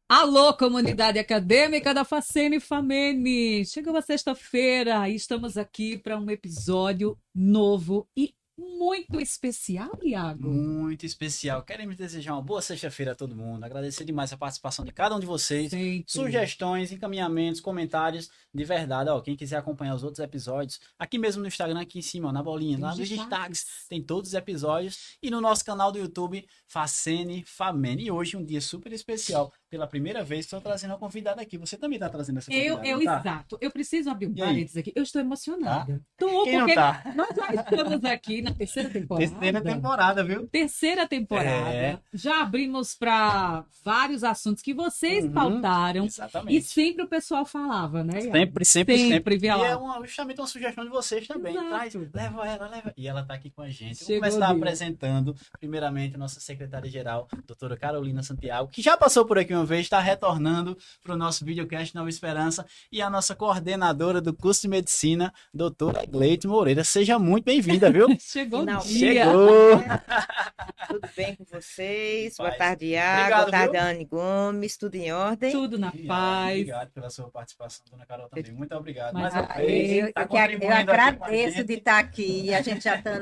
Alô, comunidade acadêmica da Facene Famene! Chegou a sexta-feira e estamos aqui para um episódio novo e muito especial, Iago. Muito especial. Queremos desejar uma boa sexta-feira a todo mundo. Agradecer demais a participação de cada um de vocês. Sempre. Sugestões, encaminhamentos, comentários. De verdade, ó, quem quiser acompanhar os outros episódios, aqui mesmo no Instagram, aqui em cima, ó, na bolinha, lá nos destaques, tem todos os episódios. E no nosso canal do YouTube, Facene Famene. E hoje um dia super especial. Pela primeira vez, estou trazendo uma convidada aqui. Você também está trazendo essa convidada, tá? Exato. Eu preciso abrir um parênteses aqui. Eu estou emocionada. Quem porque não tá? nós já estamos aqui na terceira temporada. Terceira temporada, viu? Terceira temporada. Já abrimos para vários assuntos que vocês pautaram. Exatamente. E sempre o pessoal falava, né? Sempre. Via E lá. é justamente uma sugestão de vocês também. Exato. Traz, leva ela. E ela está aqui com a gente. Chegou Vamos começar o dia. apresentando, primeiramente, a nossa secretária-geral, doutora Carolina Santiago, que já passou por aqui uma vez, está retornando para o nosso videocast Nova Esperança, e a nossa coordenadora do curso de medicina, doutora Gleite Moreira. Seja muito bem-vinda, viu? Chegou o Finalmente. dia. Chegou! Tudo bem com vocês? Paz. Boa tarde, Iago. Obrigado, Boa tarde, viu? Anne Gomes. Tudo em ordem? Tudo na paz. Obrigado pela sua participação, dona Carol, também. Muito obrigado. Mas Mais uma aí, vez, tá contribuindo aqui com a agradeço gente. de estar aqui. A gente já está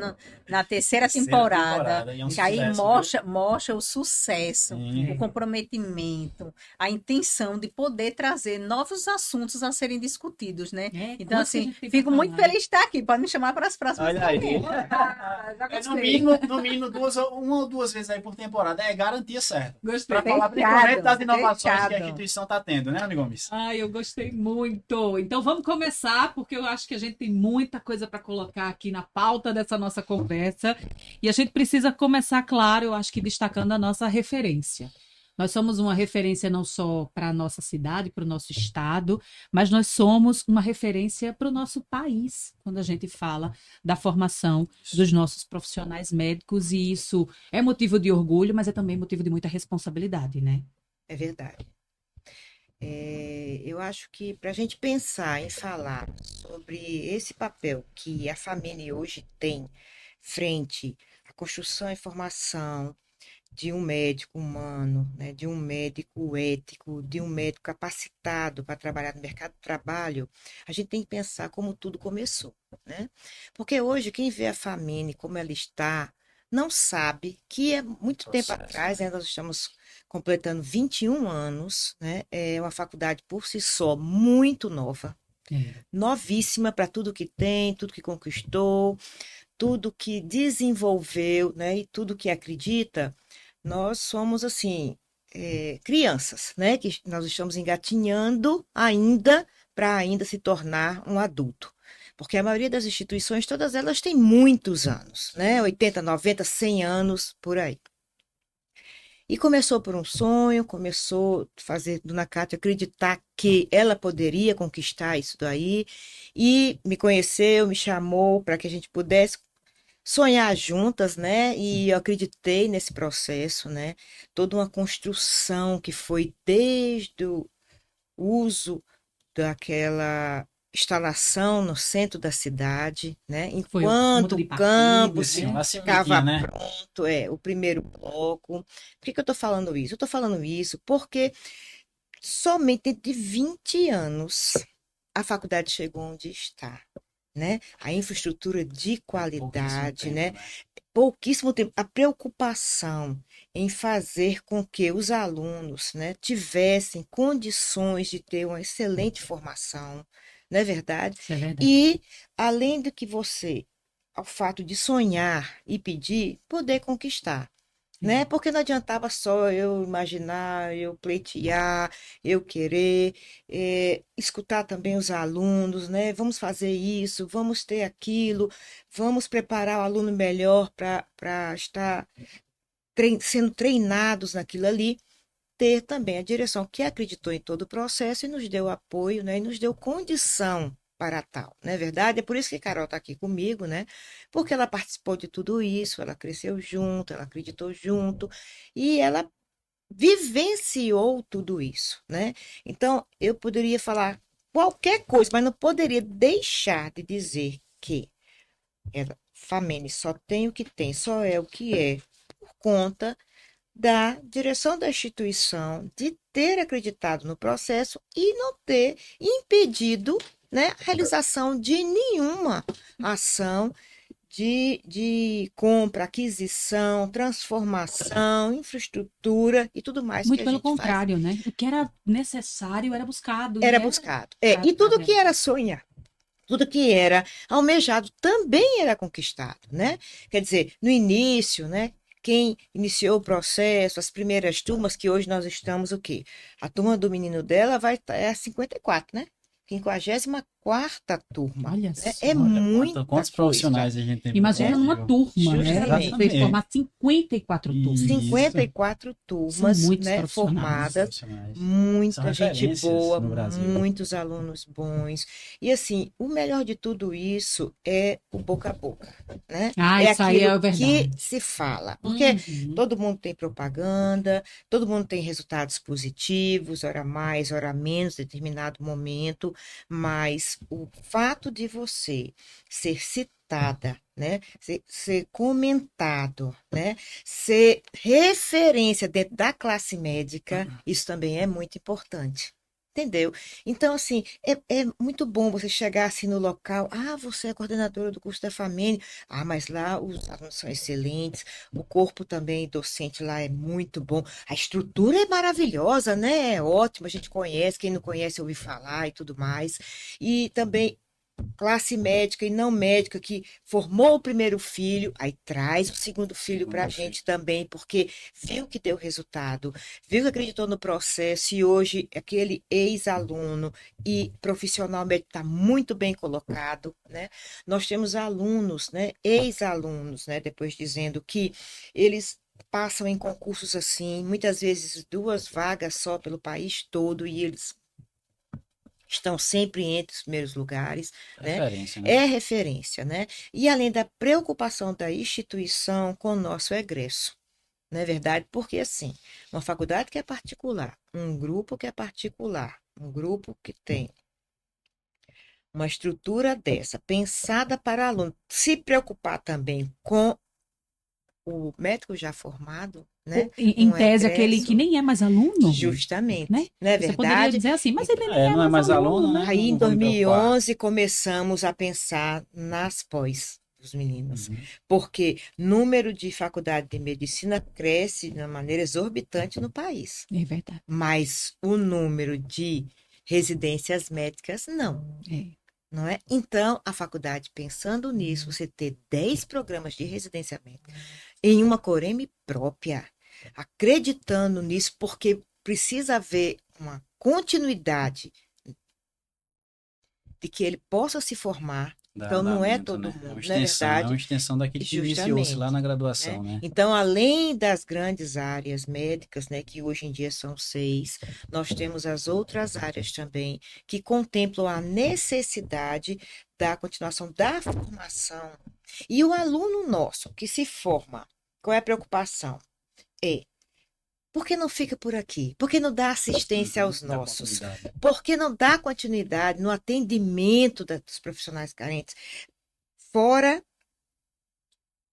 na terceira Terceira temporada. temporada, e é um Que aí sucesso, mostra o sucesso, Sim. o comprometimento, a intenção de poder trazer novos assuntos a serem discutidos, né? Então, assim, fico muito feliz de estar aqui. Pode me chamar para as próximas. Olha aí. Já É, gostei. no mínimo uma ou duas vezes aí por temporada é garantia certa. Gostei. Para falar Fechado, principalmente das inovações que a fechado. instituição está tendo, né, Anne Gomes? Ai, eu gostei muito. Então vamos começar, porque eu acho que a gente tem muita coisa para colocar aqui na pauta dessa nossa conversa. E a gente precisa começar, claro, eu acho que destacando a nossa referência. Nós somos uma referência não só para a nossa cidade, para o nosso estado, mas nós somos uma referência para o nosso país, quando a gente fala da formação dos nossos profissionais médicos. E isso é motivo de orgulho, mas é também motivo de muita responsabilidade, né? É verdade. Eu acho que para a gente pensar em falar sobre esse papel que a Famene hoje tem frente à construção e formação de um médico humano, né, de um médico ético, de um médico capacitado para trabalhar no mercado de trabalho, a gente tem que pensar como tudo começou, né? Porque hoje quem vê a Famene como ela está, não sabe que é muito tempo atrás, né, nós estamos completando 21 anos, né? É uma faculdade por si só muito nova, novíssima para tudo que tem, tudo que conquistou, tudo que desenvolveu, né? E tudo que acredita. Nós somos, assim, crianças, né? Que nós estamos engatinhando ainda para ainda se tornar um adulto. Porque a maioria das instituições, todas elas têm muitos anos, né? 80, 90, 100 anos, por aí. E começou por um sonho, começou a fazer Dona Cátia acreditar que ela poderia conquistar isso daí. E me conheceu, me chamou para que a gente pudesse sonhar juntas, né? E eu acreditei nesse processo, né? Toda uma construção que foi desde o uso daquela instalação no centro da cidade, né? Foi Enquanto o o campus Sim, uma ficava sementinha, né? pronto, o primeiro bloco. Por que eu estou falando isso? Eu estou falando isso porque somente de 20 anos a faculdade chegou onde está, né? A infraestrutura de qualidade, Pouquíssimo né? tempo, Pouquíssimo tempo. A preocupação em fazer com que os alunos, né, tivessem condições de ter uma excelente formação, não é verdade? Isso é verdade. E, além do que você, ao fato de sonhar e pedir, poder conquistar. Né? Porque não adiantava só eu imaginar, eu pleitear, eu querer, escutar também os alunos, né? Vamos fazer isso, vamos ter aquilo, vamos preparar o aluno melhor para estar sendo treinados naquilo ali. Ter também a direção que acreditou em todo o processo e nos deu apoio, né? E nos deu condição para tal, não é verdade? É por isso que a Carol está aqui comigo, né? Porque ela participou de tudo isso, ela cresceu junto, ela acreditou junto e ela vivenciou tudo isso, né? Então, eu poderia falar qualquer coisa, mas não poderia deixar de dizer que Famene só tem o que tem, só é o que é, por conta da direção da instituição de ter acreditado no processo e não ter impedido, né, a realização de nenhuma ação de compra, aquisição, transformação, infraestrutura e tudo mais que Muito a pelo gente faz. contrário, né? O que era necessário era buscado. Era buscado. E tudo que era sonhar, tudo que era almejado também era conquistado, né? Quer dizer, no início, né? Quem iniciou o processo, as primeiras turmas, que hoje nós estamos o quê? A turma do menino dela é a 54, né? 54ª turma. Olha né? só. É muita Quantos coisa. profissionais a gente tem? Imagina numa turma, né? Justamente. Você fez formar 54 turmas. 54 turmas, São muitos né, profissionais. formadas, São muita gente referências boa, no Brasil. muitos alunos bons. E assim, o melhor de tudo isso é o boca a boca, né? Ah, isso aí é verdade. que se fala. Porque Uhum. todo mundo tem propaganda, todo mundo tem resultados positivos, hora mais, hora menos, determinado momento, mas o fato de você ser citada, né, ser comentado, né, ser referência dentro da classe médica, isso também é muito importante. Entendeu? Então, assim, é muito bom você chegar assim no local. Ah, você é coordenadora do curso da Famene. Ah, mas lá os alunos são excelentes. O corpo também docente lá é muito bom. A estrutura é maravilhosa, né? É ótima, a gente conhece. Quem não conhece, ouve falar e tudo mais. E também classe médica e não médica que formou o primeiro filho, aí traz o segundo filho para a gente também, porque viu que deu resultado, viu que acreditou no processo e hoje aquele ex-aluno e profissional médico está muito bem colocado, né? Nós temos alunos, né, ex-alunos, né, depois dizendo que eles passam em concursos assim, muitas vezes 2 vagas só pelo país todo e eles estão sempre entre os primeiros lugares, né? Referência, né? É referência, né? E além da preocupação da instituição com o nosso egresso, não é verdade? Porque assim, uma faculdade que é particular, um grupo que é particular, um grupo que tem uma estrutura dessa, pensada para aluno, se preocupar também com o médico já formado, né? Em Um tese, aquele egresso, que nem é mais aluno, justamente, né? não é Você poderia verdade? dizer assim, mas ele nem Não é mais aluno, aluno, né? Aí, em Não vou me preocupar. 2011, começamos a pensar nas pós dos meninos, Uhum. porque número de faculdade de medicina cresce de uma maneira exorbitante no país, É verdade. mas o número de residências médicas não, É. não é? Então, a faculdade, pensando nisso, você ter 10 programas de residência médica em uma Coreme própria, acreditando nisso, porque precisa haver uma continuidade de que ele possa se formar. Então, não é todo né? mundo, É não é uma verdade? extensão daquilo que iniciou-se lá na graduação, né? Então, além das grandes áreas médicas, né, que hoje em dia são 6, nós temos as outras áreas também que contemplam a necessidade da continuação da formação. E o aluno nosso que se forma, qual é a preocupação? Por que não fica por aqui? Por que não dá assistência aos Da nossos? oportunidade. Por que não dá continuidade no atendimento dos profissionais carentes? Fora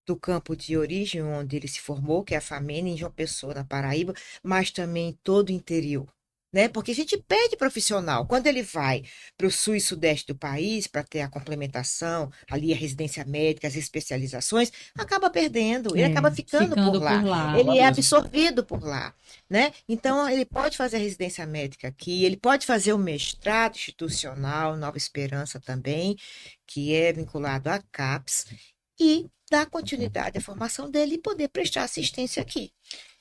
do campo de origem, onde ele se formou, que é a Famene, em João Pessoa, na Paraíba, mas também em todo o interior. Né? Porque a gente perde profissional. Quando ele vai para o sul e sudeste do país, para ter a complementação, ali a residência médica, as especializações, acaba perdendo, ele acaba ficando por lá. Ele é absorvido por lá. Né? Então, ele pode fazer a residência médica aqui, ele pode fazer o mestrado institucional, Nova Esperança também, que é vinculado à CAPES, e dar continuidade à formação dele e poder prestar assistência aqui.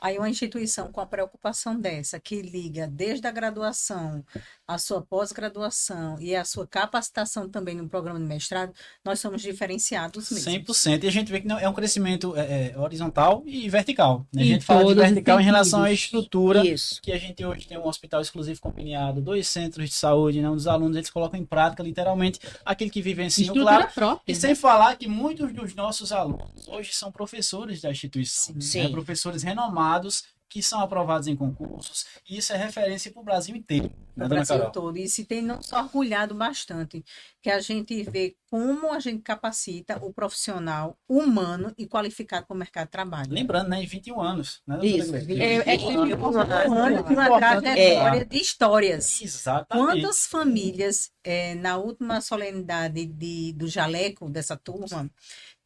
Aí uma instituição com a preocupação dessa, que liga desde a graduação, a sua pós-graduação e a sua capacitação também no programa de mestrado, nós somos diferenciados mesmo. 100%. E a gente vê que não, é um crescimento horizontal e vertical. Né? A Em gente fala de todos os vertical em relação à sentidos. estrutura, Isso. que a gente hoje tem um hospital exclusivo compineado, 2 centros de saúde, né? Os alunos eles colocam em prática literalmente aquilo que vivenciam, Estrutura claro. própria. E sem falar que muitos dos nossos alunos hoje são professores da instituição. Sim. Né? Professores renomados que são aprovados em concursos, e isso é referência para o Brasil inteiro. né, o dona Brasil Carol? todo. E se tem nos orgulhado bastante, que a gente vê como a gente capacita o profissional humano e qualificado para o mercado de trabalho. Lembrando, né, em 21 anos, né, doutora Isso, Gleice? É, 21 anos. Um ano de uma Importante trajetória lembrar. de histórias. Exatamente. Quantas famílias, na última solenidade do jaleco dessa turma,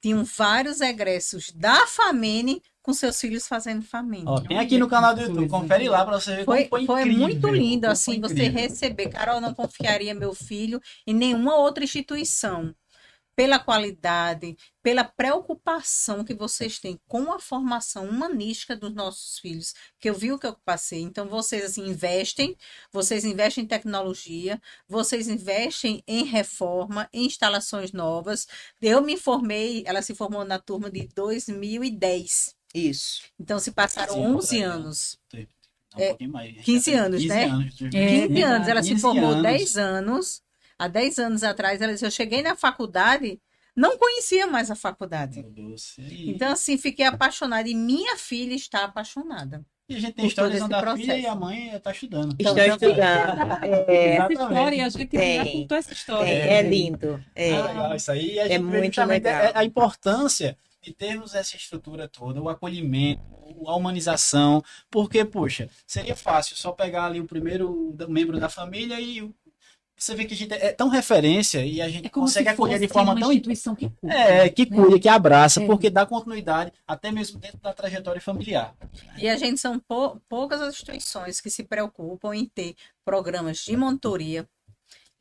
tinham vários egressos da Famene com seus filhos fazendo Famene. Ó, tem aqui no canal do YouTube, confere lá para você ver como Foi incrível, muito lindo, como assim, foi você incrível. receber. Carol, não confiaria meu filho em nenhuma outra instituição. Pela qualidade, pela preocupação que vocês têm com a formação humanística dos nossos filhos, que eu vi o que eu passei. Então, vocês, assim, vocês investem em tecnologia, vocês investem em reforma, em instalações novas. Eu me formei, ela se formou na turma de 2010. Isso. Então, se passaram 11 anos. Um pouquinho mais. 15 anos, 15 né? anos. 15 anos, ela se 15 formou anos. 10 anos. Há 10 anos atrás, ela disse: eu cheguei na faculdade, não conhecia mais a faculdade. Meu Deus. E Então, assim, fiquei apaixonada. E minha filha está apaixonada. a gente tem por todo histórias esse onde a filha processo. e a mãe está estudando. Estão Então, estudando. Essa história, a gente Tem. já contou essa história. É lindo. É. Ah, legal, isso aí. A É gente vê muito justamente legal. a importância de termos essa estrutura toda, o acolhimento, a humanização, porque, poxa, seria fácil só pegar ali o primeiro membro da família e você vê que a gente é tão referência e a gente É como consegue se acolher de fosse forma uma tão instituição que cuida. que cuida, que abraça, É. porque dá continuidade até mesmo dentro da trajetória familiar. E a gente são poucas as instituições que se preocupam em ter programas de monitoria,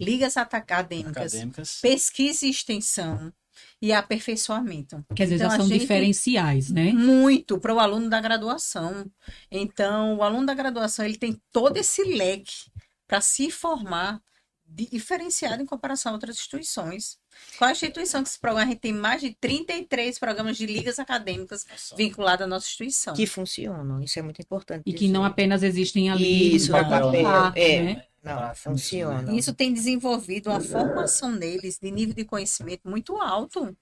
ligas acadêmicas, Acadêmicas. pesquisa e extensão e aperfeiçoamento. Quer dizer, Então, já a são gente- diferenciais, né? Muito para o aluno da graduação. Então, o aluno da graduação ele tem todo esse leque para se formar diferenciado em comparação a outras instituições. Qual a instituição que esse programa? A gente tem mais de 33 programas de ligas acadêmicas vinculados à nossa instituição. Que funcionam. Isso é muito importante. E que não dizer. apenas existem ali Isso, no no papel. papel, É. né? Não, funciona. Isso tem desenvolvido uma formação neles de nível de conhecimento muito alto.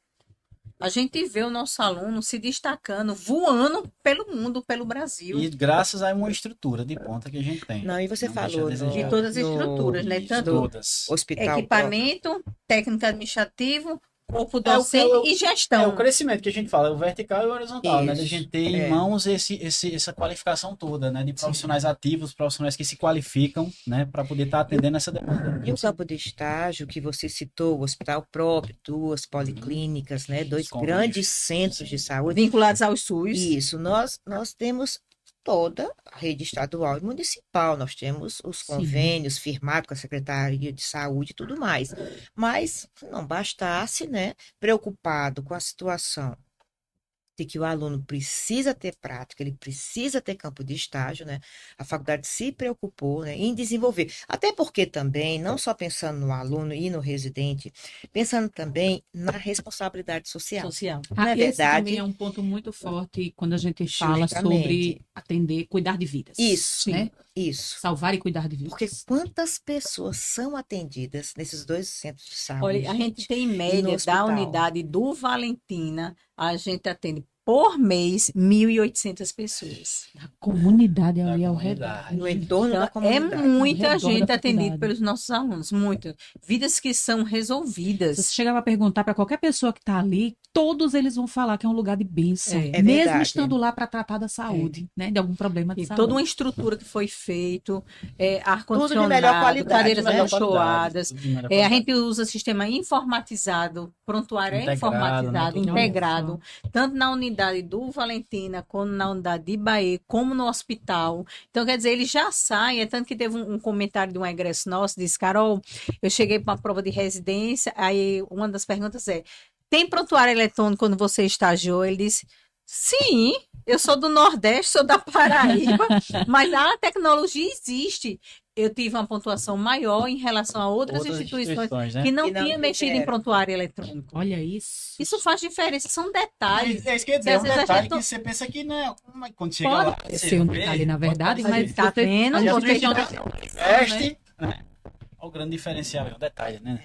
A gente vê o nosso aluno se destacando, voando pelo mundo, pelo Brasil. E graças a uma estrutura de ponta que a gente tem. Não, e você Não deixa falou a desejar. De todas as no- estruturas, né? Isso, Tanto todas. hospital equipamento, técnico administrativo, corpo É o- docente é o- e É gestão. o crescimento que a gente fala, é o vertical e o horizontal, né? Da Isso, gente ter em é. mãos essa qualificação toda, né? De profissionais ativos, profissionais que se qualificam, né? Para poder estar atendendo essa demanda. E o campo de estágio que você citou, o hospital próprio, duas policlínicas, né? Dois convênios. grandes centros de saúde. Vinculados ao SUS. Isso, nós temos toda a rede estadual e municipal, nós temos os Sim. convênios firmados com a Secretaria de Saúde e tudo mais. Mas não bastasse, né? Preocupado com a situação de que o aluno precisa ter prática, ele precisa ter campo de estágio, né? A faculdade se preocupou, né, em desenvolver. Até porque também, não só pensando no aluno e no residente, pensando também na responsabilidade social. Social. Não é Esse verdade? também é um ponto muito forte quando a gente fala Justamente. sobre atender, cuidar de vidas. Isso, né? isso. Salvar e cuidar de vidas. Porque quantas pessoas são atendidas nesses dois centros de saúde? Olha, a gente tem em no média da hospital. unidade do Valentina, a gente atende por mês 1.800 pessoas. A comunidade Da ali ao comunidade. redor. No entorno Então, da é comunidade. muita Ao redor gente da atendida faculdade. pelos nossos alunos, muita. Vidas que são Se resolvidas. você chegava a perguntar para qualquer pessoa que está ali, todos eles vão falar que é um lugar de bênção, É. É mesmo verdade. estando lá para tratar da saúde, né? De algum problema de E saúde. toda uma estrutura que foi feito, Tudo de melhor ar-condicionado, qualidade, cadeiras né? acolchoadas. Tudo de melhor A qualidade. gente usa sistema informatizado, prontuário é Integrado, informatizado, né? Tudo integrado, tanto na unidade do Valentina, como na unidade de Bahia, como no hospital. Então, quer dizer, ele já sai, é tanto que teve um comentário de um egresso nosso, disse, Carol, eu cheguei para uma prova de residência, aí uma das perguntas é, tem prontuário eletrônico quando você estagiou? Ele disse, sim, eu sou do Nordeste, sou da Paraíba, mas a tecnologia existe. Eu tive uma pontuação maior em relação a outras instituições né? que não Que não tinham mexido em tiveram. prontuário eletrônico. Olha isso. Isso faz diferença, são detalhes. É isso que eu ia dizer, Que é às um esse a detalhe gente que não- você pensa que não é. Mas quando chega Pode lá. você ser um vê, detalhe, na pode verdade, parecer. mas Tá você- vendo? as E a outras sua não- instituição investe, né? Olha o grande diferencial, é o detalhe, né?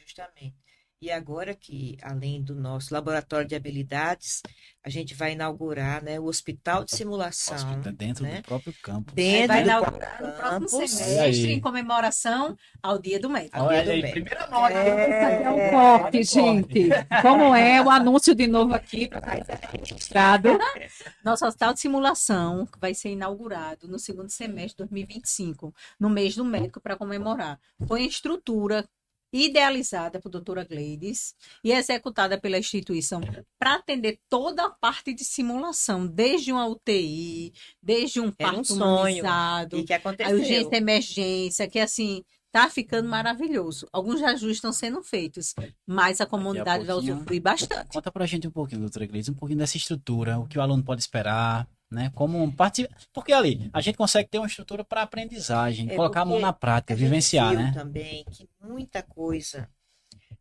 Justamente. E agora que, além do nosso laboratório de habilidades, a gente vai inaugurar, né, o Hospital de Simulação, Hospital dentro do né, próprio campus. Aí dentro vai do inaugurar no próximo campus. Olha semestre, aí. em comemoração ao Dia do Médico. Ao Dia Olha do aí, Médico. primeira nota. É um corte, gente. Como é o anúncio de novo aqui para registrado. Nosso hospital de simulação vai ser inaugurado no segundo semestre de 2025, no mês do médico, para comemorar. Foi uma estrutura idealizada por doutora Gleides e executada pela instituição para atender toda a parte de simulação, desde uma UTI, desde um Era um parto sonho. humanizado, E que a aconteceu. urgência e emergência, que assim tá ficando maravilhoso. Alguns ajustes estão sendo feitos, mas a comunidade vai pouquinho. usufruir bastante. Conta pra gente um pouquinho, doutora Gleice, um pouquinho dessa estrutura, o que o aluno pode esperar, né? Como participar. Porque ali a gente consegue ter uma estrutura para aprendizagem, colocar a mão porque na prática, a gente vivenciar, viu né? também que muita coisa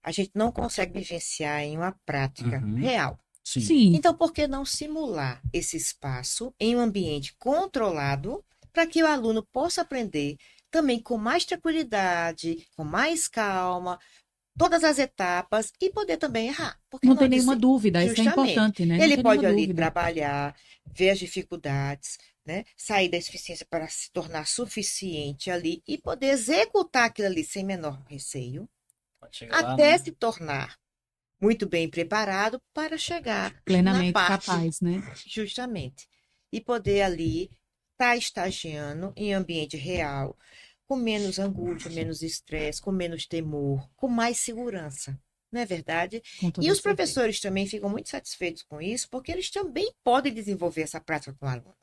a gente não consegue vivenciar em uma prática Uhum. real. Sim. Sim. Então, por que não simular esse espaço em um ambiente controlado para que o aluno possa aprender também com mais tranquilidade, com mais calma, todas as etapas e poder também errar? Porque Não tem nenhuma dizer, dúvida, isso é justamente, importante, né? Não ele tem pode nenhuma ali dúvida. trabalhar, ver as dificuldades, né? Sair da insuficiência para se tornar suficiente ali e poder executar aquilo ali sem menor receio, Pode chegar lá, até né? se tornar muito bem preparado para chegar na Plenamente parte capaz, né? justamente e poder ali estar estagiando em ambiente real, com menos angústia, menos estresse, com menos temor, com mais segurança. Não é verdade? Com E toda os certeza. professores também ficam muito satisfeitos com isso, porque eles também podem desenvolver essa prática com o aluno.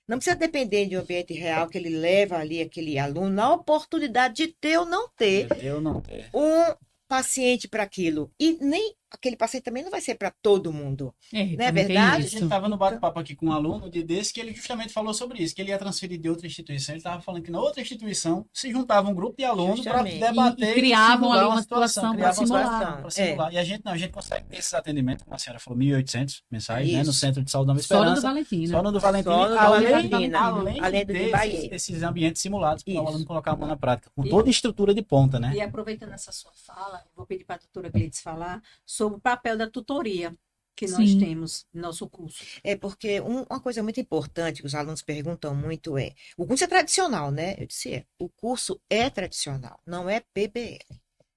Não precisa depender de um ambiente real que ele leva ali aquele aluno na oportunidade de ter ou não ter Eu não ter. um paciente para aquilo. E nem aquele paciente também não vai ser para todo mundo. É, Não é também tem verdade? A isso. gente estava no bate-papo aqui com um aluno de desse que ele justamente falou sobre isso, que ele ia transferir de outra instituição. Ele estava falando que na outra instituição se juntava um grupo de alunos para Justamente. debater E criavam simular ali uma uma situação, situação criavam para uma simular. situação para simular. E a gente não, a gente consegue ter esses atendimentos, como a senhora falou, 1.800 mensais, né, no Isso. Centro de Saúde Nova Só no do Esperança. Valentim, Só né? no do Valentim, Só no do Valentina, além do de ter Imbaê. esses ambientes simulados para o Isso. aluno colocar a mão na prática, com E- toda a estrutura de ponta, né? E aproveitando essa sua fala, eu vou pedir para a doutora Gleides falar sobre o papel da tutoria que nós Sim. temos no nosso curso. É porque uma coisa muito importante que os alunos perguntam muito é: o curso é tradicional, né? Eu disse: o curso é tradicional, não é PBL,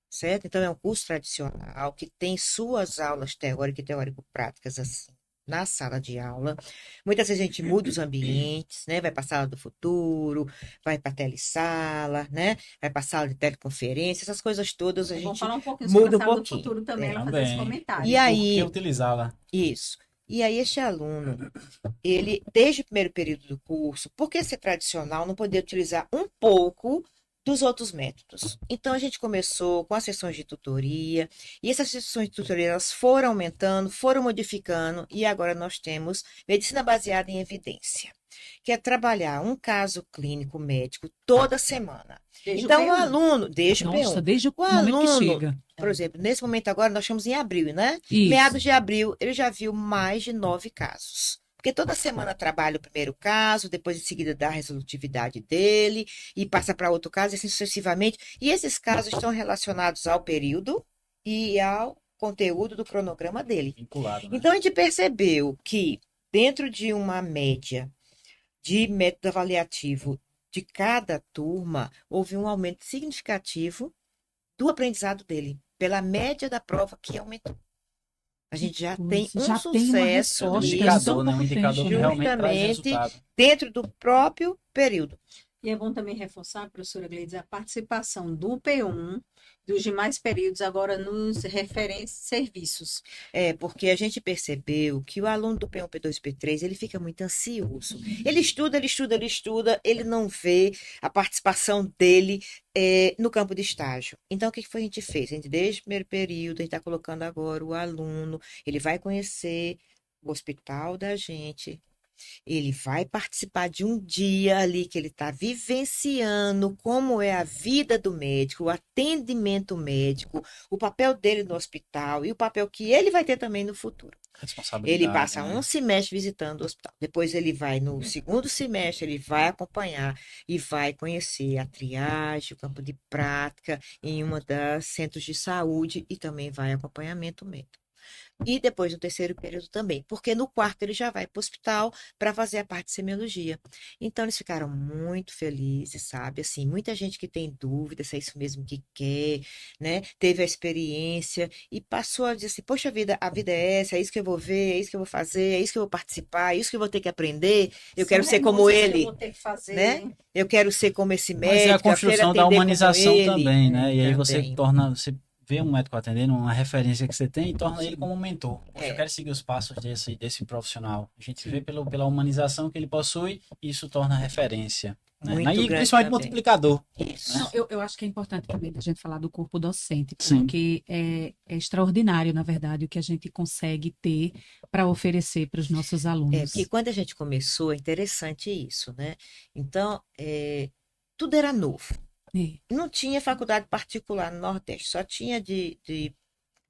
certo? Então é um curso tradicional que tem suas aulas teóricas e teórico-práticas assim. Na sala de aula. Muitas vezes a gente muda os ambientes, né? Vai para a sala do futuro, vai para a telesala, né? Vai para a sala de teleconferência, essas coisas todas a Vamos gente falar um pouquinho muda sobre a um sala do pouquinho. futuro também, É. ela fazer esse Também. comentário. E aí, Por que utilizá-la? isso. E aí, este aluno, ele, desde o primeiro período do curso, por que ser tradicional, não poder utilizar um pouco dos outros métodos? Então, a gente começou com as sessões de tutoria, e essas sessões de tutoria elas foram aumentando, foram modificando, e agora nós temos medicina baseada em evidência, que é trabalhar um caso clínico médico toda semana. Desde Então, o o P1. aluno, desde o Nossa, P1, desde o o momento que aluno, chega. por exemplo, nesse momento agora, nós estamos em abril, né? Isso. Meados de abril, ele já viu mais de 9 casos. Porque toda semana trabalha o primeiro caso, depois em seguida dá a resolutividade dele, e passa para outro caso, e assim sucessivamente. E esses casos estão relacionados ao período e ao conteúdo do cronograma dele. Vinculado, né? Então, a gente percebeu que, dentro de uma média de método avaliativo de cada turma, houve um aumento significativo do aprendizado dele, pela média da prova que aumentou. A gente já tem um Já tem uma sucesso É um resposta. nisso, em tão indicador, né? Um pouco indicador que tempo. realmente traz justamente resultado. dentro do próprio período. E é bom também reforçar, professora Gleides, a participação do P1, dos demais períodos, agora nos referentes serviços. É, porque a gente percebeu que o aluno do P1, P2, P3, ele fica muito ansioso. Ele estuda, ele estuda, ele estuda, ele não vê a participação dele no campo de estágio. Então, o que foi que a gente fez? A gente, desde o primeiro período, a gente está colocando agora o aluno, ele vai conhecer o hospital da gente, Ele vai participar de um dia ali que ele está vivenciando como é a vida do médico, o atendimento médico, o papel dele no hospital e o papel que ele vai ter também no futuro. Ele passa um semestre visitando o hospital. Depois ele vai no segundo semestre, ele vai acompanhar e vai conhecer a triagem, o campo de prática em uma das centros de saúde e também vai acompanhamento médico. E depois no terceiro período também, porque no quarto ele já vai para o hospital para fazer a parte de semiologia. Então eles ficaram muito felizes, sabe? Assim, muita gente que tem dúvida se é isso mesmo que quer, né? Teve a experiência e passou a dizer assim: poxa vida, a vida é essa, é isso que eu vou ver, é isso que eu vou fazer, é isso que eu vou participar, é isso que eu vou ter que aprender. Eu quero ser como ele, que eu vou ter que fazer, né? Eu quero ser como esse Mas é a médico, construção da humanização também, né? E aí você também. torna, você vê um médico atendendo, uma referência que você tem, e torna ele como um mentor. Poxa, eu quero seguir os passos desse profissional. A gente vê pela humanização que ele possui, e isso torna referência. Né? Muito E grande principalmente também. multiplicador. Isso. Não, eu acho que é importante também a gente falar do corpo docente, Sim. porque é extraordinário, na verdade, o que a gente consegue ter para oferecer para os nossos alunos. Porque quando a gente começou, é interessante isso, né? Então, tudo era novo. É. Não tinha faculdade particular no Nordeste, só tinha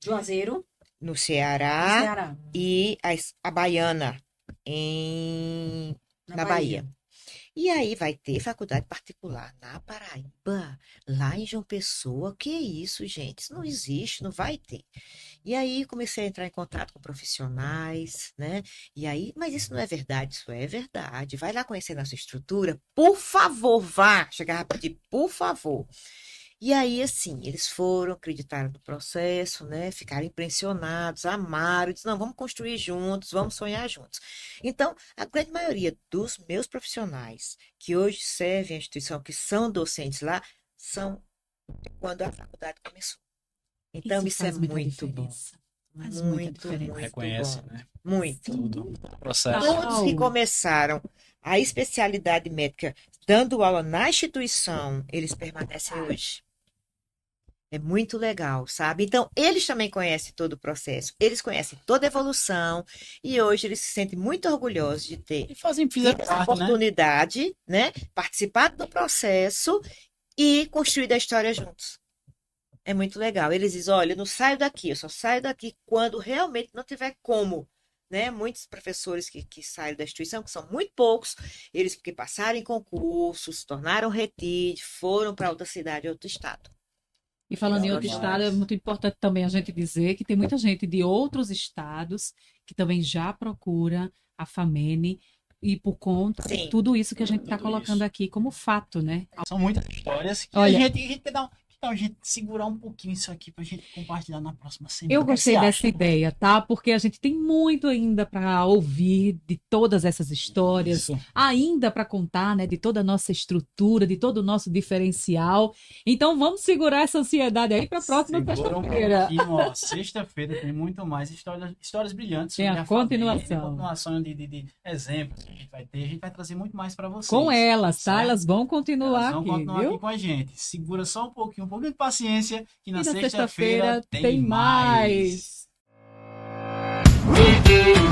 Juazeiro, no no Ceará Ceará, e a Baiana, na Bahia. E aí vai ter faculdade particular na Paraíba, lá em João Pessoa. O que é isso, gente? Isso não existe, não vai ter. E aí comecei a entrar em contato com profissionais, né? E aí, mas isso não é verdade, isso é verdade. Vai lá conhecer nossa estrutura, por favor, vá. Chegava a pedir, por favor. E aí, assim, eles foram, acreditaram no processo, né? Ficaram impressionados, amaram, disseram, não, vamos construir juntos, vamos sonhar juntos. Então, a grande maioria dos meus profissionais que hoje servem a instituição, que são docentes lá, são quando a faculdade começou. Então, isso é faz muita muito bom. diferença. Faz muita Muito, diferença. muito Reconhece, bom. né? Muito. Tudo. O processo. Todos que Uau. começaram a especialidade médica dando aula na instituição, eles permanecem hoje. É muito legal, sabe? Então, eles também conhecem todo o processo, eles conhecem toda a evolução e hoje eles se sentem muito orgulhosos de ter E fizeram tido essa parte, né? oportunidade, né? Participado do processo e construído a história juntos. É muito legal. Eles dizem, olha, eu não saio daqui, eu só saio daqui quando realmente não tiver como. Né? Muitos professores que saíram da instituição, que são muito poucos, eles porque passaram em concursos, tornaram retide, foram para outra cidade, outro estado. E falando em Legal outro demais. estado, é muito importante também a gente dizer que tem muita gente de outros estados que também já procura a FAMENE e por conta de Sim. tudo isso que a gente está Tudo colocando isso. aqui como fato, né? São muitas histórias que Olha, a gente quer dar a gente segurar um pouquinho isso aqui pra gente compartilhar na próxima semana. eu O que gostei você dessa acha? ideia, tá? Porque a gente tem muito ainda para ouvir de todas essas histórias, Isso. ainda para contar, né? De toda a nossa estrutura, de todo o nosso diferencial. Então vamos segurar essa ansiedade aí para a próxima Segura um sexta-feira. pouquinho, ó. Sexta-feira tem muito mais histórias brilhantes. Tem sobre a FAMENE, continuação. continuação de exemplos que a gente vai ter. A gente vai trazer muito mais para vocês. Com elas, tá? certo? Elas vão continuar Elas vão aqui, continuar viu? aqui com a gente. Segura só um pouquinho de paciência, que na E na sexta-feira sexta-feira tem mais. mais.